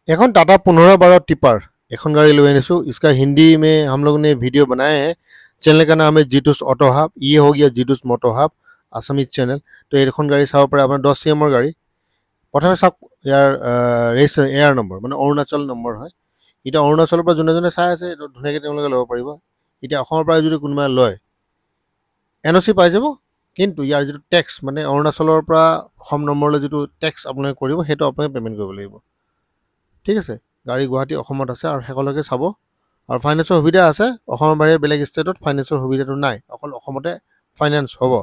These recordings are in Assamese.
এখন टाटा 1512 टिपर এখন गाड़ी ले आने सो इसका हिंदी में हम लोग ने वीडियो बनाए हैं। चैनल का नाम है जीटूस ऑटो हब। ये हो गया जीटूस मोटो हब आसामीज चैनल। तो এখন गाड़ी চাব পাৰে আপোনাৰ 10 CMৰ গাড়ী। প্ৰথমে চাওক ইয়াৰ ৰেজিষ্ট্ৰেশ্যন এয়াৰ নম্বৰ মানে অৰুণাচল নম্বৰ হয়। এটা অৰুণাচলৰ পৰা যোনে যোনে চাই আছে ধুনীয়াকৈ তেওঁলোকে ল'ব পাৰিব। এতিয়া অসমৰ পৰা যদি কোনোবাই লয় এনঅ'চি পাই যাব, কিন্তু ইয়াৰ যিটো টেক্স মানে অৰুণাচলৰ পৰা অসম নম্বৰলৈ যিটো টেক্স আপোনালোকে কৰিব সেইটো আপোনালোকে পে'মেণ্ট কৰিব লাগিব। ঠিক আছে, গাড়ী গুৱাহাটী অসমত আছে আৰু শেষলৈকে চাব। আৰু ফাইনেন্সৰ সুবিধা আছে, অসমৰ বাহিৰে বেলেগ ষ্টেটত ফাইনেন্সৰ সুবিধাটো নাই, অকল অসমতে ফাইনেন্স হ'ব।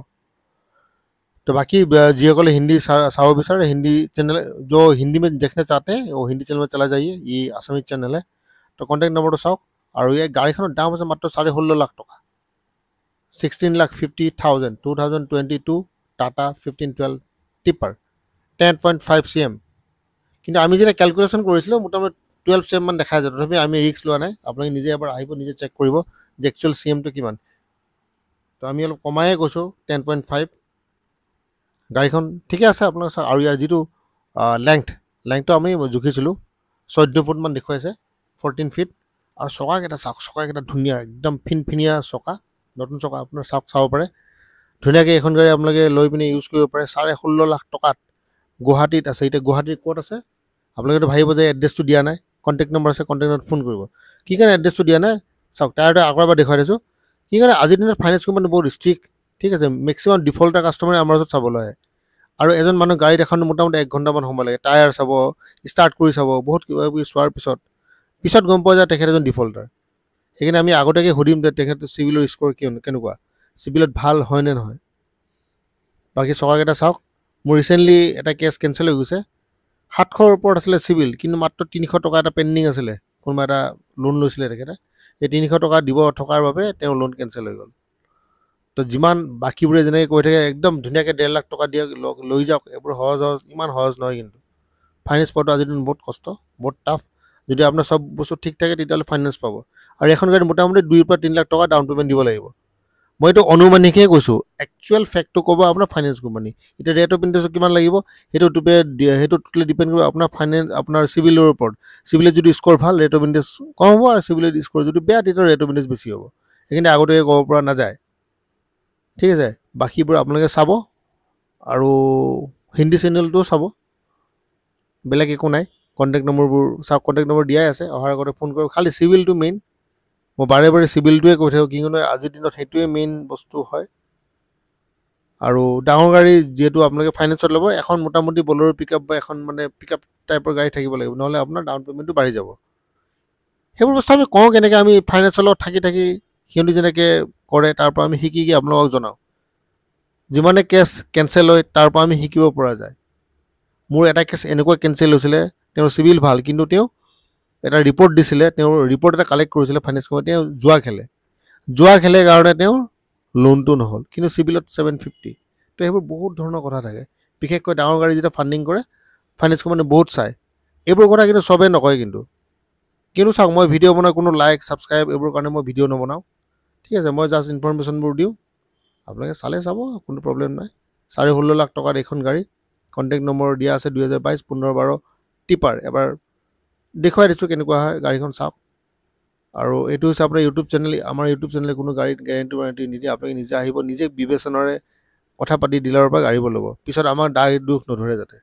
तो बाकी जियोकल हिंदी चाव विचारे हिंदी चैनल जो हिंदी में देखना चाहते हैं वो हिंदी चैनल में चला जाइए। ये आसामी चैनल है। तो कॉन्टैक्ट नंबर तो चाওক। और ये गाड़ी दाम है मात्र 16.5 लाख टका 16,50,000 2022 टाटा 1512 टिपर 10.5 CM। কিন্তু আমি যেটা ক্যালকুলেশন করেছিল মোটামুটি 12 CM মান দেখা যায়। তথাপি আমি রিস্ক লোৱা নাই। আপোনালোকে নিজে এবাৰ আহিব, নিজে চেক কৰিব যে একচুৱেল CMটো কিমান। তো আমি অলপ কমায়ে কৈছো 10.5। গাড়ীখন ঠিকে আছে আপোনাৰ। আৰু ইয়াৰ যিটো লেংথটো আমি জুখিছিলোঁ 14 ফুটমান দেখুৱাইছে, 14 ফিট। আৰু চকাকেইটা চাওক, চকাকেইটা ধুনীয়া, একদম ফিনফিনীয়া চকা, নতুন চকা আপোনাৰ চাব পাৰে ধুনীয়াকৈ। এখন গাড়ী আপোনালোকে লৈ পিনে ইউজ কৰিব পাৰে 16.5 লাখ টকাত। গুৱাহাটীত আছে। এতিয়া গুৱাহাটীত ক'ত আছে আপোনালোকে ভাবিব যে এড্ৰেছটো দিয়া নাই, কণ্টেক্ট নম্বৰ আছে, কণ্টেক্ট নম্বৰত ফোন কৰিব। কি কাৰণে এড্ৰেছটো দিয়া নাই চাওক, টায়াৰটো আগৰ এবাৰ দেখুৱাই দিছোঁ। কি কাৰণে আজিৰ দিনত ফাইনেন্স কোম্পানী বহুত ষ্ট্ৰিক্ট। ঠিক আছে, মেক্সিমাম ডিফল্টাৰ কাষ্টমাৰে আমাৰ ওচৰত চাবলৈ আহে। আৰু এজন মানুহ গাড়ী এখন মোটামুটি 1 ঘণ্টামান সময় লাগে। টায়াৰ চাব, ষ্টাৰ্ট কৰি চাব, বহুত কিবা কিবি চোৱাৰ পিছত গম পোৱা যায় তেখেত এজন ডিফল্টাৰ। সেইকাৰণে আমি আগতীয়াকৈ সুধিম যে তেখেতৰ চিভিলৰ স্ক'ৰ কেনেকুৱা, চিভিলত ভাল হয় নে নহয়। বাকী চকাকেইটা চাওক। মোৰ ৰিচেণ্টলি এটা কেছ কেঞ্চেল হৈ গৈছে। 700ৰ ওপৰত আছিলে চিভিল, কিন্তু মাত্ৰ 300 টকা এটা পেণ্ডিং আছিলে। কোনোবা এটা লোন লৈছিলে তেখেতে, এই 300 টকা দিব থকাৰ বাবে তেওঁৰ লোন কেঞ্চেল হৈ গ'ল। তো যিমান বাকীবোৰে যেনেকৈ কৈ থাকে একদম ধুনীয়াকৈ 1.5 লাখ টকা দিয়ে লৈ যাওক, এইবোৰ ইমান সহজ নহয়। কিন্তু ফাইনেন্স পোৱাটো আজিৰ দিন বহুত কষ্ট, বহুত টাফ। যদি আপোনাৰ চব বস্তু ঠিক থাকে তেতিয়াহ'লে ফাইনেন্স পাব। আৰু এখন গাড়ী মোটামুটি 2 পৰা 3 লাখ টকা ডাউন পে'মেণ্ট দিব লাগিব। মই এইটো অনুমানিকহে কৈছোঁ, একচুৱেল ফেক্টটো ক'ব আপোনাৰ ফাইনেন্স কোম্পানী। এতিয়া ৰেট অফ ইণ্টাৰেষ্ট কিমান লাগিব সেইটো টোটেলি ডিপেণ্ড কৰিব আপোনাৰ আপোনাৰ চিভিলৰ ওপৰত। চিভিলত যদি স্ক'ৰ ভাল ৰেট অফ ইণ্টাৰেষ্ট কম হ'ব, আৰু চিভিলৰ স্ক'ৰ যদি বেয়া তেতিয়া ৰেট অফ ইণ্টাৰেষ্ট বেছি হ'ব। সেইখিনি আগতীয়াকৈ ক'ব পৰা নাযায়। ঠিক আছে, বাকীবোৰ আপোনালোকে চাব আৰু হিন্দী চেনেলটোও চাব, বেলেগ একো নাই। কণ্টেক্ট নম্বৰবোৰ চাওক, কণ্টেক্ট নম্বৰ দিয়াই আছে। অহাৰ আগতে ফোন কৰিব, খালি চিভিলটো মেইন। মই বাৰে বাৰে চিভিলটোৱে কৈ থাকোঁ, কিয়নো আজিৰ দিনত সেইটোৱে মেইন বস্তু হয়। আৰু ডাঙৰ গাড়ী যিহেতু আপোনালোকে ফাইনেন্সত ল'ব, এখন মোটামুটি বলেৰো পিকআপ বা এখন মানে পিকআপ টাইপৰ গাড়ী থাকিব লাগিব, নহ'লে আপোনাৰ ডাউন পে'মেণ্টটো বাঢ়ি যাব। সেইবোৰ বস্তু আমি কওঁ কেনেকৈ, আমি ফাইনেন্সৰ লগত থাকি সিহঁতি যেনেকৈ কৰে তাৰ পৰা আমি শিকি আপোনালোকক জনাওঁ। যিমানে কেছ কেঞ্চেল হয় তাৰ পৰা আমি শিকিব পৰা যায়। মোৰ এটা কেছ এনেকুৱা কেঞ্চেল হৈছিলে, তেওঁৰ চিভিল ভাল, কিন্তু তেওঁ এটা ৰিপৰ্ট দিছিলে, তেওঁৰ ৰিপৰ্ট এটা কালেক্ট কৰিছিলে ফাইনেন্স কোম্পানী। তেওঁ জুৱা খেলে কাৰণে তেওঁৰ লোনটো নহ'ল, কিন্তু চিভিলত 750। তো সেইবোৰ বহুত ধৰণৰ কথা থাকে। বিশেষকৈ ডাঙৰ গাড়ী যেতিয়া ফাণ্ডিং কৰে ফাইনেন্স কোম্পানী বহুত চায়। এইবোৰ কথা কিন্তু চবেই নকয়। কিন্তু চাওক, মই ভিডিঅ' বনাই কোনো লাইক ছাবস্ক্ৰাইব এইবোৰ কাৰণে মই ভিডিঅ' নবনাওঁ। ঠিক আছে, মই জাষ্ট ইনফৰমেশ্যনবোৰ দিওঁ, আপোনালোকে চালে চাব, কোনো প্ৰব্লেম নাই। 16.5 লাখ টকাত এইখন গাড়ী। কণ্টেক্ট নম্বৰ দিয়া আছে 2022 1512 টিপাৰ। এবাৰ দেখুৱাই দিছোঁ কেনেকুৱা হয়, গাড়ীখন চাওক। আৰু এইটো হৈছে আপোনাৰ ইউটিউব চেনেল। আমাৰ ইউটিউব চেনেলে কোনো গাড়ীত গেৰেণ্টি নিদিয়ে। আপোনালোকে নিজে আহিব, নিজে বিবেচনাৰে কথা পাতি ডিলাৰৰ পৰা গাড়ীবোৰ ল'ব। পিছত আমাৰ দুখ নধৰে যাতে।